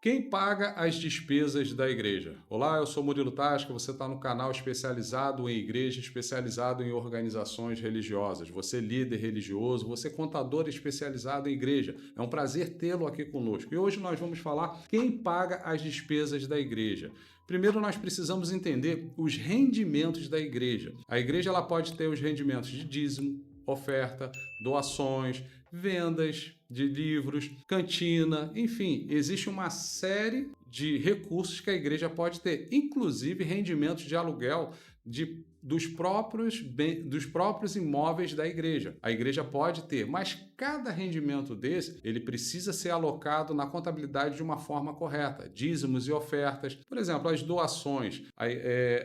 Quem paga as despesas da igreja? Olá, eu sou Murilo Tasca, você está no canal especializado em igreja, especializado em organizações religiosas. Você é líder religioso, você é contador especializado em igreja. É um prazer tê-lo aqui conosco. E hoje nós vamos falar quem paga as despesas da igreja. Primeiro nós precisamos entender os rendimentos da igreja. A igreja ela pode ter os rendimentos de dízimo, oferta, doações, vendas de livros, cantina, enfim, existe uma série de recursos que a igreja pode ter, inclusive rendimentos de aluguel dos próprios imóveis da igreja. A igreja pode ter, mas cada rendimento desse, ele precisa ser alocado na contabilidade de uma forma correta. Dízimos e ofertas, por exemplo, as doações.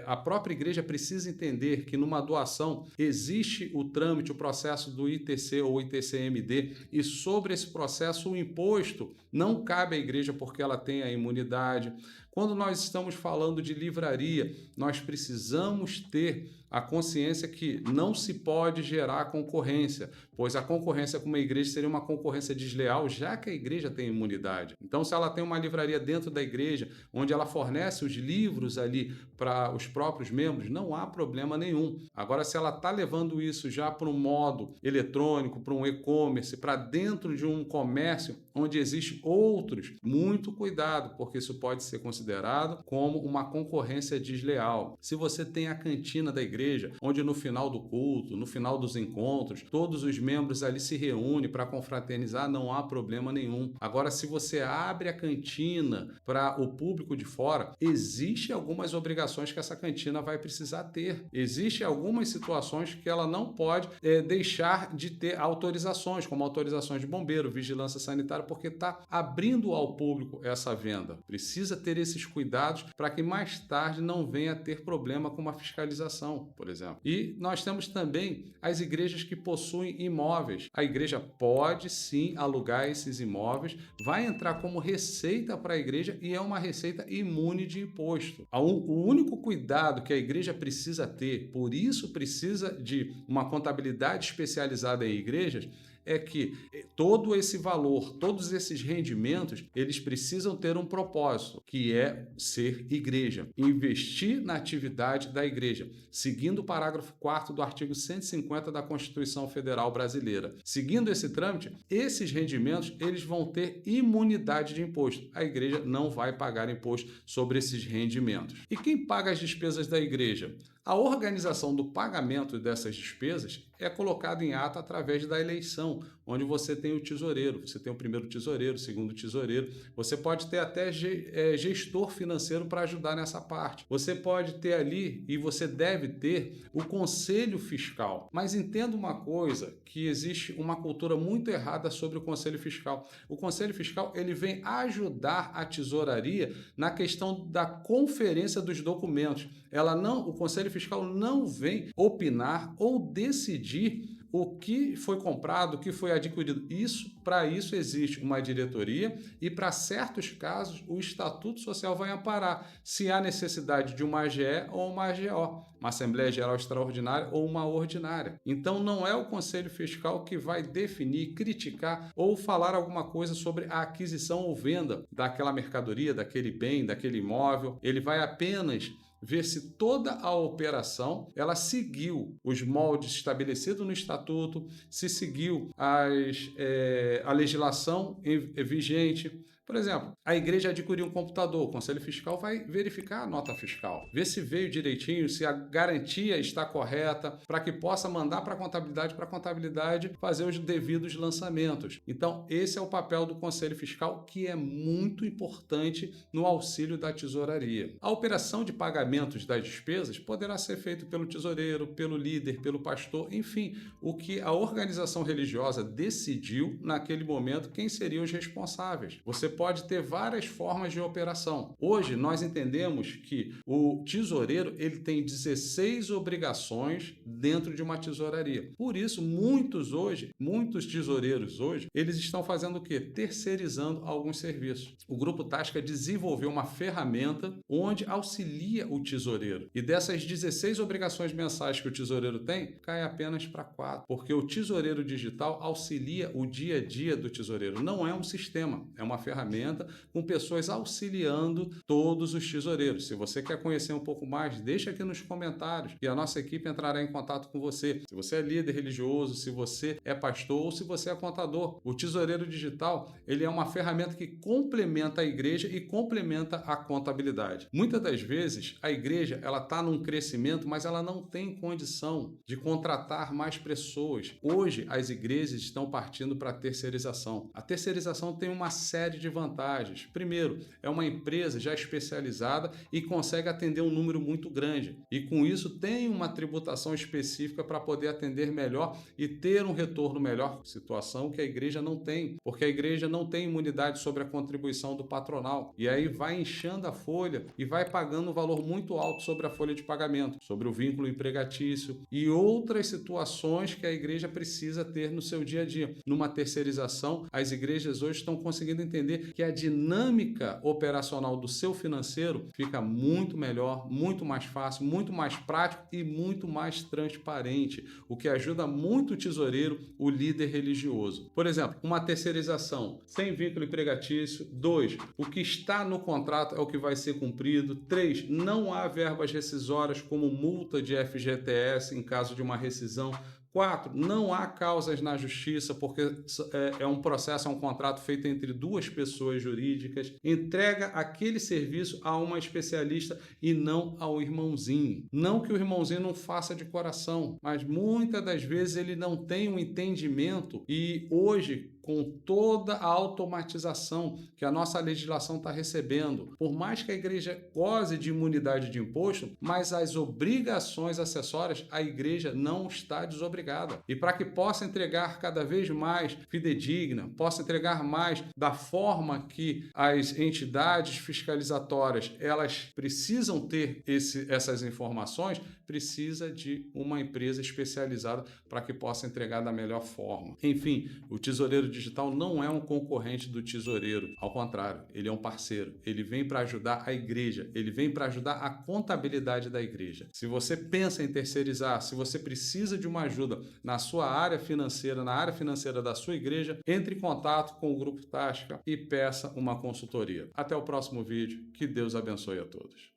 A própria igreja precisa entender que numa doação existe o trâmite, o processo do ITC ou ITCMD, e sobre esse processo o imposto não cabe à igreja porque ela tem a imunidade. Quando nós estamos falando de livraria, nós precisamos ter a consciência que não se pode gerar concorrência, pois a concorrência com uma igreja seria uma concorrência desleal, já que a igreja tem imunidade. Então, se ela tem uma livraria dentro da igreja, onde ela fornece os livros ali para os próprios membros, não há problema nenhum. Agora, se ela está levando isso já para um modo eletrônico, para um e-commerce, para dentro de um comércio onde existe outros, muito cuidado, porque isso pode ser considerado como uma concorrência desleal. Se você tem a cantina da igreja, onde no final do culto, no final dos encontros, todos os membros ali se reúnem para confraternizar, não há problema nenhum. Agora, se você abre a cantina para o público de fora, existem algumas obrigações que essa cantina vai precisar ter. Existem algumas situações que ela não pode deixar de ter autorizações, como autorizações de bombeiro, vigilância sanitária, porque está abrindo ao público essa venda. Precisa ter esses cuidados para que mais tarde não venha a ter problema com uma fiscalização, por exemplo. E nós temos também as igrejas que possuem imóveis. A igreja pode sim alugar esses imóveis, vai entrar como receita para a igreja e é uma receita imune de imposto. O único cuidado que a igreja precisa ter, por isso precisa de uma contabilidade especializada em igrejas, é que todo esse valor, todos esses rendimentos, eles precisam ter um propósito, que é ser igreja, investir na atividade da igreja, seguindo o parágrafo 4º do artigo 150 da Constituição Federal Brasileira. Seguindo esse trâmite, esses rendimentos, eles vão ter imunidade de imposto. A igreja não vai pagar imposto sobre esses rendimentos. E quem paga as despesas da igreja? A organização do pagamento dessas despesas é colocada em ato através da eleição, onde você tem o tesoureiro, você tem o primeiro tesoureiro, o segundo tesoureiro, você pode ter até gestor financeiro para ajudar nessa parte. Você pode ter ali, e você deve ter, o conselho fiscal. Mas entenda uma coisa, que existe uma cultura muito errada sobre o conselho fiscal. O conselho fiscal, ele vem ajudar a tesouraria na questão da conferência dos documentos. O conselho fiscal não vem opinar ou decidir o que foi comprado, o que foi adquirido. Para isso existe uma diretoria e para certos casos o Estatuto Social vai amparar se há necessidade de uma AGE ou uma AGO, uma Assembleia Geral Extraordinária ou uma ordinária. Então não é o Conselho Fiscal que vai definir, criticar ou falar alguma coisa sobre a aquisição ou venda daquela mercadoria, daquele bem, daquele imóvel. Ele vai apenas ver se toda a operação ela seguiu os moldes estabelecidos no estatuto, se seguiu a legislação vigente. Por exemplo, a igreja adquiriu um computador, o Conselho Fiscal vai verificar a nota fiscal, ver se veio direitinho, se a garantia está correta, para que possa mandar para a contabilidade fazer os devidos lançamentos. Então, esse é o papel do Conselho Fiscal, que é muito importante no auxílio da tesouraria. A operação de pagamentos das despesas poderá ser feita pelo tesoureiro, pelo líder, pelo pastor, enfim, o que a organização religiosa decidiu naquele momento quem seriam os responsáveis. Você pode ter várias formas de operação. Hoje nós entendemos que o tesoureiro ele tem 16 obrigações dentro de uma tesouraria. Por isso, muitos tesoureiros hoje, eles estão fazendo o quê? Terceirizando alguns serviços. O Grupo Tasca desenvolveu uma ferramenta onde auxilia o tesoureiro. E dessas 16 obrigações mensais que o tesoureiro tem, cai apenas para 4. Porque o tesoureiro digital auxilia o dia a dia do tesoureiro. Não é um sistema, é uma ferramenta ferramenta com pessoas auxiliando todos os tesoureiros. Se você quer conhecer um pouco mais, deixa aqui nos comentários e a nossa equipe entrará em contato com você. Se você é líder religioso, se você é pastor ou se você é contador, o Tesoureiro Digital, ele é uma ferramenta que complementa a igreja e complementa a contabilidade. Muitas das vezes, a igreja ela está num crescimento, mas ela não tem condição de contratar mais pessoas. Hoje, as igrejas estão partindo para a terceirização. A terceirização tem uma série de vantagens. Primeiro, é uma empresa já especializada e consegue atender um número muito grande. E com isso, tem uma tributação específica para poder atender melhor e ter um retorno melhor. Situação que a igreja não tem, porque a igreja não tem imunidade sobre a contribuição do patronal. E aí vai inchando a folha e vai pagando um valor muito alto sobre a folha de pagamento, sobre o vínculo empregatício e outras situações que a igreja precisa ter no seu dia a dia. Numa terceirização, as igrejas hoje estão conseguindo entender que a dinâmica operacional do seu financeiro fica muito melhor, muito mais fácil, muito mais prático e muito mais transparente, o que ajuda muito o tesoureiro, o líder religioso. Por exemplo, uma terceirização sem vínculo empregatício. 2, o que está no contrato é o que vai ser cumprido. 3, não há verbas rescisórias como multa de FGTS em caso de uma rescisão. 4, não há causas na justiça, porque é um processo, é um contrato feito entre duas pessoas jurídicas. Entrega aquele serviço a uma especialista e não ao irmãozinho. Não que o irmãozinho não faça de coração, mas muitas das vezes ele não tem um entendimento e hoje, com toda a automatização que a nossa legislação está recebendo, por mais que a igreja goze de imunidade de imposto, mas as obrigações acessórias, a igreja não está desobrigada. E para que possa entregar cada vez mais fidedigna, possa entregar mais da forma que as entidades fiscalizatórias elas precisam ter essas informações, precisa de uma empresa especializada para que possa entregar da melhor forma. Enfim, o Tesoureiro Digital não é um concorrente do tesoureiro, ao contrário, ele é um parceiro, ele vem para ajudar a igreja, ele vem para ajudar a contabilidade da igreja. Se você pensa em terceirizar, se você precisa de uma ajuda na sua área financeira, na área financeira da sua igreja, entre em contato com o Grupo Tasca e peça uma consultoria. Até o próximo vídeo, que Deus abençoe a todos.